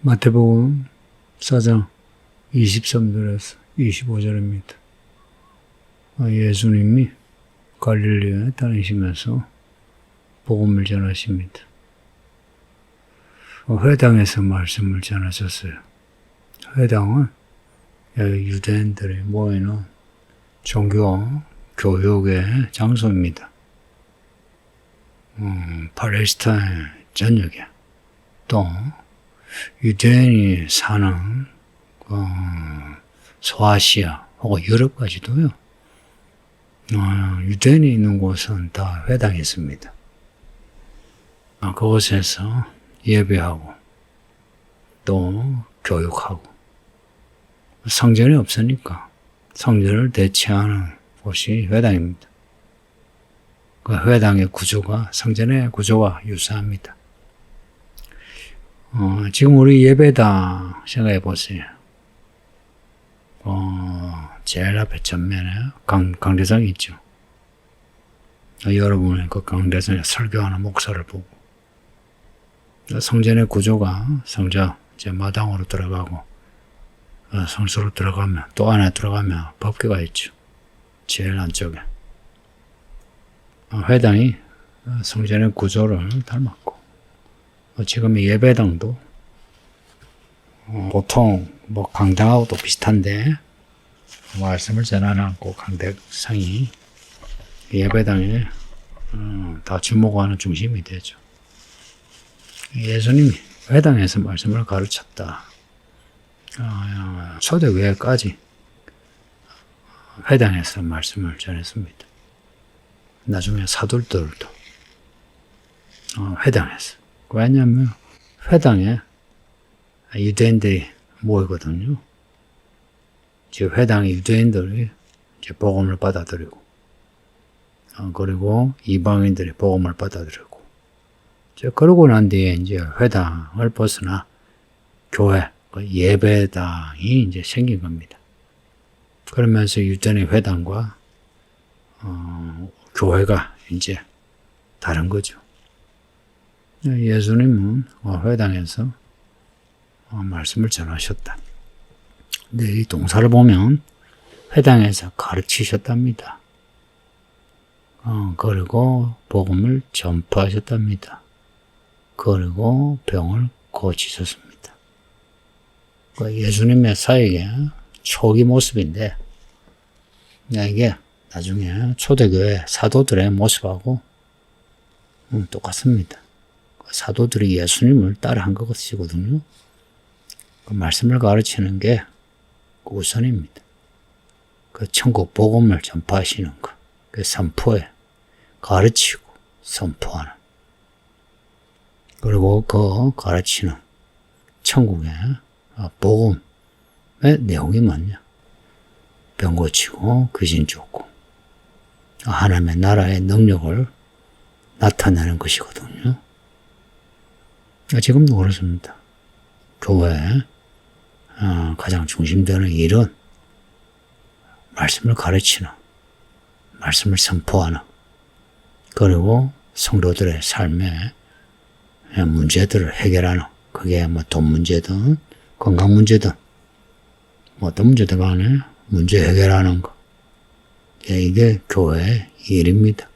마태복음 4장 23절에서 25절입니다. 예수님이 갈릴리에 다니시면서 복음을 전하십니다. 회당에서 말씀을 전하셨어요. 회당은 유대인들이 모이는 종교 교육의 장소입니다. 팔레스타인 전역에 또 유대인이 사는 소아시아 혹은 유럽까지도요. 유대인이 있는 곳은 다 회당이 있습니다. 그곳에서 예배하고 또 교육하고 성전이 없으니까 성전을 대체하는 곳이 회당입니다. 그 회당의 구조가 성전의 구조와 유사합니다. 지금 우리 예배당 생각해 보세요. 제일 앞에 전면에 강대상이 있죠. 여러분의 그 강대상에 설교하는 목사를 보고 성전의 구조가 성전 이제 마당으로 들어가고 성소로 들어가면 또 안에 들어가면 법궤가 있죠. 제일 안쪽에 회당이 성전의 구조를 닮았고 지금 예배당도 보통 강당하고도 비슷한데 말씀을 전하는 그 강대상이 예배당에 다 주목하는 중심이 되죠. 예수님이 회당에서 말씀을 가르쳤다. 초대교회까지 회당에서 말씀을 전했습니다. 나중에 사도들도 회당에서. 왜냐하면 회당에 유대인들이 모이거든요. 지금 회당에 유대인들이 이제 복음을 받아들이고 그리고 이방인들이 복음을 받아들이고 그러고 난 뒤에 이제 회당을 벗어나 교회, 예배당이 이제 생긴 겁니다. 그러면서 유대인의 회당과 교회가 이제 다른 거죠. 예수님은 회당에서 말씀을 전하셨다. 근데 이 동사를 보면 회당에서 가르치셨답니다. 그리고 복음을 전파하셨답니다. 그리고 병을 고치셨습니다. 예수님의 사역의 초기 모습인데 이게 나중에 초대교회 사도들의 모습하고 똑같습니다. 사도들이 예수님을 따라한 것이거든요. 그 말씀을 가르치는 게 우선입니다. 그 천국 복음을 전파하시는 것, 그 선포에 가르치고 선포하는. 그리고 그 가르치는 천국의 복음의 내용이 뭐냐? 병 고치고 귀신 쫓고 하나님의 나라의 능력을 나타내는 것이거든요. 지금도 그렇습니다. 교회의 가장 중심되는 일은 말씀을 가르치는, 말씀을 선포하는, 그리고 성도들의 삶의 문제들을 해결하는, 그게 돈 문제든 건강 문제든 어떤 문제든 간에 문제 해결하는 것. 이게 교회의 일입니다.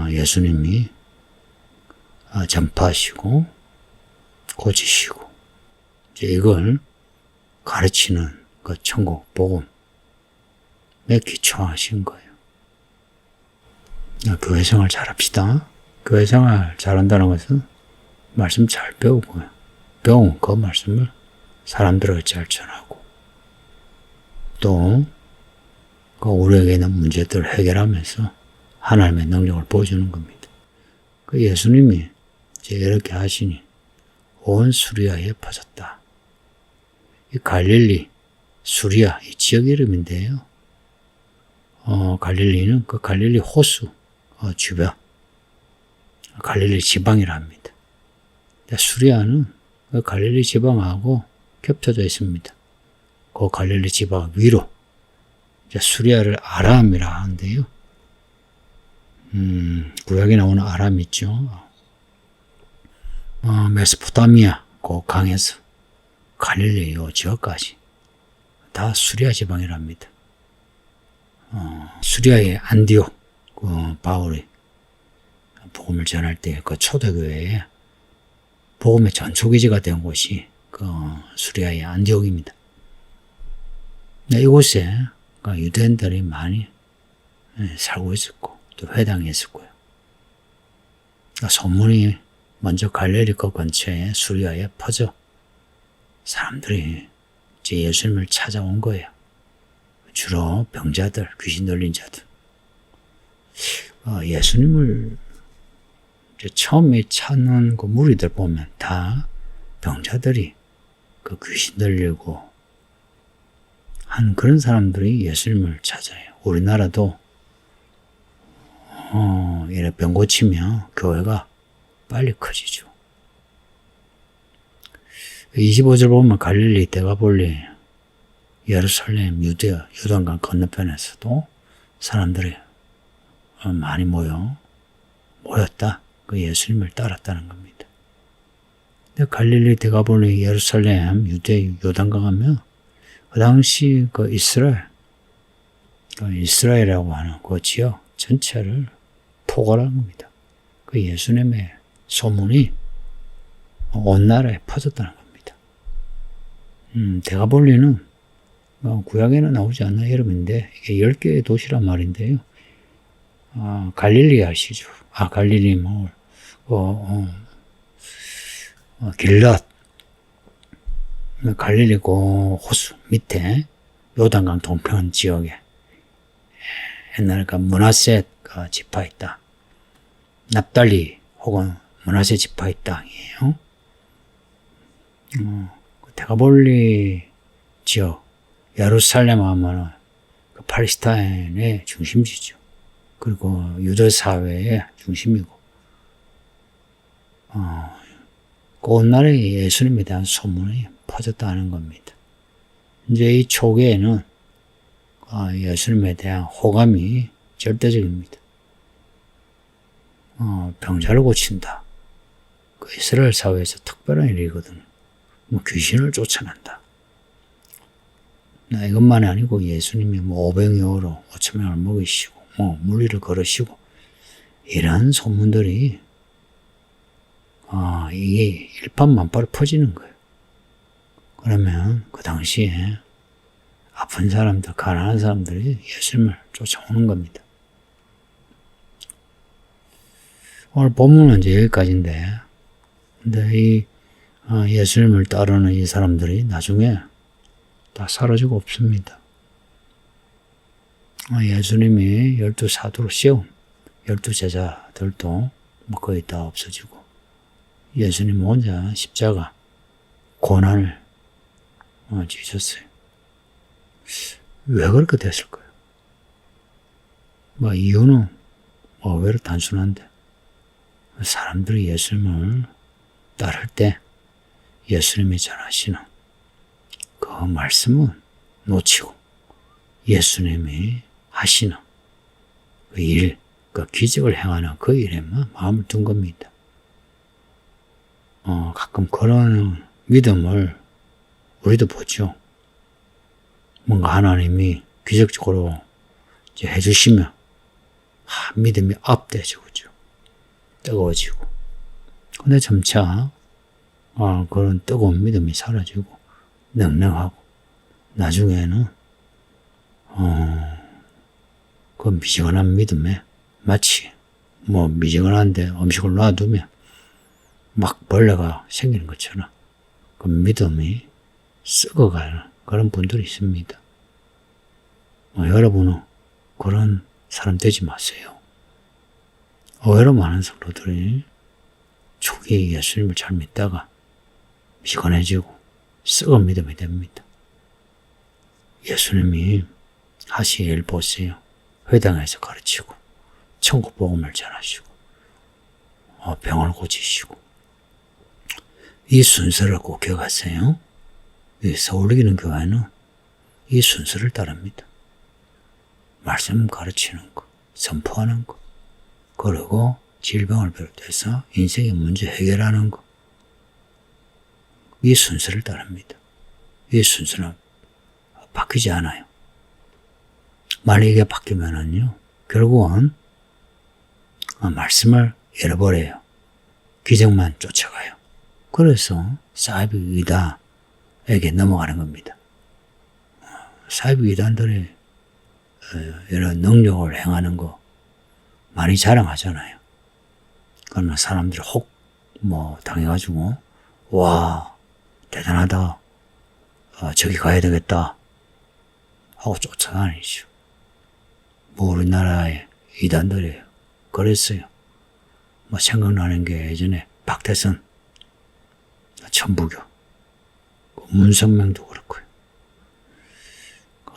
예수님이 전파하시고 고치시고 이걸 가르치는 그 천국 복음에 기초하신 거예요. 교회 생활 잘합시다. 교회 생활 잘한다는 것은 말씀 잘 배우고요. 배운 그 말씀을 사람들에게 잘 전하고 또 그 우리에게 있는 문제들을 해결하면서 하나님의 능력을 보여주는 겁니다. 그 예수님이 이렇게 하시니 온 수리아에 퍼졌다. 이 갈릴리, 수리아 이 지역 이름인데요. 갈릴리는 그 갈릴리 호수 주변 갈릴리 지방이라 합니다. 수리아는 그 갈릴리 지방하고 겹쳐져 있습니다. 그 갈릴리 지방 위로 수리아를 아람이라 하는데요. 구약에 나오는 아람 있죠. 메소포타미아, 그 강에서 갈릴리 요 지역까지 다 수리아 지방이랍니다. 수리아의 안디옥 바울이 복음을 전할 때 그 초대교회에 복음의 전초기지가 된 곳이 그 수리아의 안디옥입니다. 이곳에 유대인들이 많이 살고 있었고 또 회당이 있었고요. 소문이 먼저 갈릴리 그 근처에 수리아에 퍼져 사람들이 이제 예수님을 찾아온 거예요. 주로 병자들, 귀신 들린 자들. 예수님을 이제 처음에 찾는 그 무리들 보면 다 병자들이 그 귀신 들리고 한 그런 사람들이 예수님을 찾아요. 우리나라도 이래 병 고치면 교회가 빨리 커지죠. 25절 보면 갈릴리, 데가볼리, 예루살렘, 유대아, 요단강 건너편에서도 사람들이 많이 모였다. 그 예수님을 따랐다는 겁니다. 근데 갈릴리, 데가볼리, 예루살렘, 유대, 요단강 하면 그 당시 그 이스라엘이라고 하는 그 지역 전체를 포괄한 겁니다. 그 예수님의 소문이 온 나라에 퍼졌다는 겁니다. 데가볼리는 구약에는 나오지 않는 이름인데 이게 10개의 도시란 말인데요. 갈릴리 아시죠? 갈릴리 길랏 갈릴리 호수 밑에 요단강 동편 지역에 옛날에 므낫셋 지파의 땅, 납달리 혹은 므낫셋 지파의 땅이에요. 데가볼리 지역, 예루살렘 하면은 그 팔레스타인의 중심지죠. 그리고 유대 사회의 중심이고, 온 나라에 예수님에 대한 소문이 퍼졌다는 겁니다. 이제 이 초기에는 예수님에 대한 호감이 절대적입니다. 병자를 고친다. 그 이스라엘 사회에서 특별한 일이거든요. 귀신을 쫓아낸다. 이것만이 아니고 예수님이 오병이어로 5,000명을 먹이시고 물리를 걸으시고 이런 소문들이 이게 일파만파로 퍼지는 거예요. 그러면 그 당시에 아픈 사람들, 가난한 사람들이 예수님을 쫓아오는 겁니다. 오늘 본문은 이제 여기까지인데, 근데 이 예수님을 따르는 이 사람들이 나중에 다 사라지고 없습니다. 예수님이 12사도로 세운 12제자들도 거의 다 없어지고, 예수님 혼자 십자가 고난을 지셨어요. 왜 그렇게 됐을까요? 이유는 의외로 단순한데, 사람들이 예수님을 따를 때 예수님이 전하시는 그 말씀은 놓치고 예수님이 하시는 그 일, 그 기적을 행하는 그 일에만 마음을 둔 겁니다. 가끔 그런 믿음을 우리도 보죠. 뭔가 하나님이 기적적으로 이제 해주시면 믿음이 업되죠, 그죠? 뜨거워지고. 근데 점차 그런 뜨거운 믿음이 사라지고 냉랭하고 나중에는 그 미지근한 믿음에 마치 미지근한데 음식을 놔두면 막 벌레가 생기는 것처럼 그 믿음이 썩어가는 그런 분들이 있습니다. 여러분은 그런 사람 되지 마세요. 의외로 많은 성도들이 초기에 예수님을 잘 믿다가 미건해지고 썩은 믿음이 됩니다. 예수님이 하신 일 보세요. 회당에서 가르치고 천국 복음을 전하시고 병을 고치시고, 이 순서를 꼭 기억하세요. 서울기는 교회는 이 순서를 따릅니다. 말씀 가르치는 거, 선포하는 거, 그리고 질병을 비롯해서 인생의 문제 해결하는 거. 이 순서를 따릅니다. 이 순서는 바뀌지 않아요. 만약 이게 바뀌면은요, 결국은 말씀을 잃어버려요. 기적만 쫓아가요. 그래서 사이비 이단에게 넘어가는 겁니다. 사이비 이단들이 이런 능력을 행하는 거 많이 자랑하잖아요. 그러면 사람들이 혹 당해가지고 와 대단하다, 저기 가야 되겠다 하고 쫓아다니죠. 우리나라의 이단들이 그랬어요. 생각나는 게 예전에 박태선 천부교, 문성명도 그렇고요.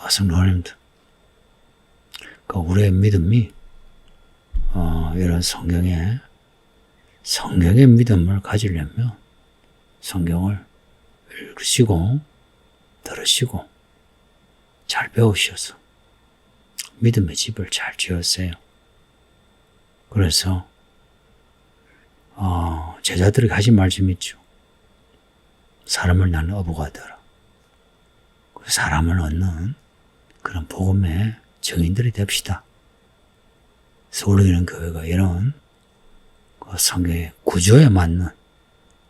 성도님들, 우리의 믿음이 이런 성경의 믿음을 가지려면 성경을 읽으시고 들으시고 잘 배우셔서 믿음의 집을 잘 지었어요. 그래서 제자들이 하신 말씀이 있죠. 사람을 나는 어부가 되라. 사람을 얻는 그런 복음의 증인들이 됩시다. 서울에 교회가 이런 성경의 구조에 맞는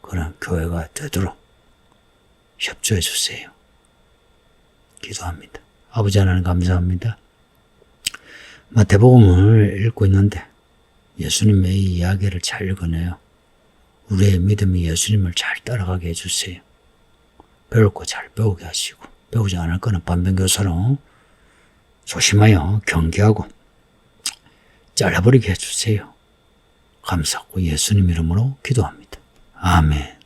그런 교회가 되도록 협조해 주세요. 기도합니다. 아버지 하나님 감사합니다. 마태복음을 읽고 있는데 예수님의 이 이야기를 잘 읽어내요. 우리의 믿음이 예수님을 잘 따라가게 해주세요. 배울 거 잘 배우게 하시고, 배우지 않을 거는 반면교사로 조심하여 경계하고 잘라버리게 해주세요. 감사하고 예수님 이름으로 기도합니다. 아멘.